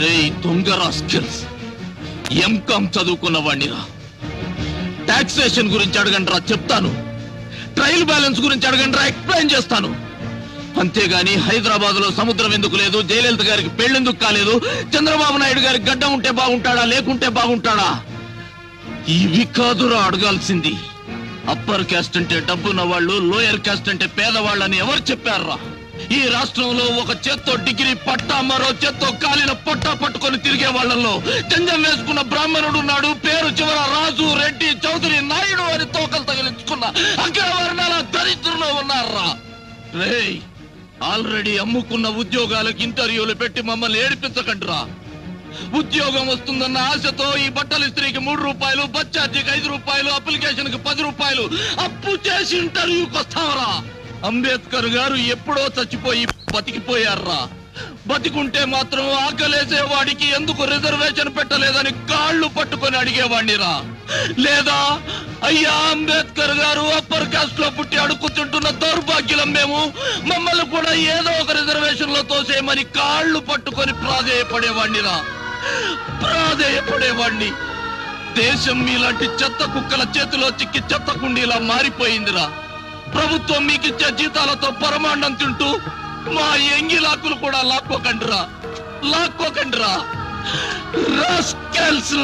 రే దొంగ rascals, MCom చదువుకున్న వాడినిరా. Taxation గురించి అడగండిరా, చెప్తాను. ట్రయల్ బ్యాలెన్స్ గురించి అడగండిరా, ఎక్స్ప్లెయిన్ చేస్తాను. అంతేగాని హైదరాబాద్ లో సముద్రం ఎందుకు లేదు, జయలలిత గారికి పెళ్ళెందుకు కాలేదు, చంద్రబాబు నాయుడు గారికి గడ్డ ఉంటే బాగుంటాడా లేకుంటే బాగుంటాడా, ఇవి కాదురా అడగాల్సింది. అప్పర్ క్యాస్ట్ అంటే డబ్బున్న వాళ్ళు, లోయర్ క్యాస్ట్ అంటే పేదవాళ్ళని ఎవరు చెప్పారా? ఈ రాష్ట్రంలో ఒక చేత్తో డిగ్రీ పట్టా, మరో చేత్తో కాలిన పొట్టా పట్టుకొని తిరిగే వాళ్ళల్లో జంజం వేసుకున్న బ్రాహ్మణుడు ఉన్నాడు. పేరు చివర రాజు, రెడ్డి, చౌదరి, నాయుడు అని తోకలు తగిలించుకున్న అగ్రవర్ణాల దరిద్రులు ఉన్నారా? రేయ్, ఆల్రెడీ అమ్ముకున్న ఉద్యోగాలకు ఇంటర్వ్యూలు పెట్టి మమ్మల్ని ఏడిపించకండిరా. ఉద్యోగం వస్తుందన్న ఆశతో ఈ బట్టల ఇస్త్రీకి 3 రూపాయలు, బస్ ఛార్జీకి 5 రూపాయలు, అప్లికేషన్ కి 10 రూపాయలు అప్పు చేసి ఇంటర్వ్యూకి వస్తావరా? అంబేద్కర్ గారు ఎప్పుడో చచ్చిపోయి బతికిపోయారా? బతికుంటే మాత్రం ఆకలేసే వాడికి ఎందుకు రిజర్వేషన్ పెట్టలేదని కాళ్ళు పట్టుకొని అడిగేవాడినిరా. లేదా అయ్యా అంబేద్కర్ గారు అప్పర్ కాస్ట్ లో పుట్టి అడుక్కుతుంటున్న దౌర్భాగ్యులం మేము, మమ్మల్ని కూడా ఏదో ఒక రిజర్వేషన్ లో తోసేయమని కాళ్ళు పట్టుకొని ప్రాధేయపడేవాడినిరా. దేశం మీలాంటి చెత్త కుక్కల చేతిలో చిక్కి చెత్త కుండీలా మారిపోయిందిరా. ప్రభుత్వం మీకిచ్చే జీతాలతో పరమాండం తింటూ మా ఎంగిలాకులు కూడా లాక్కోకండిరా. రాస్కెల్స్,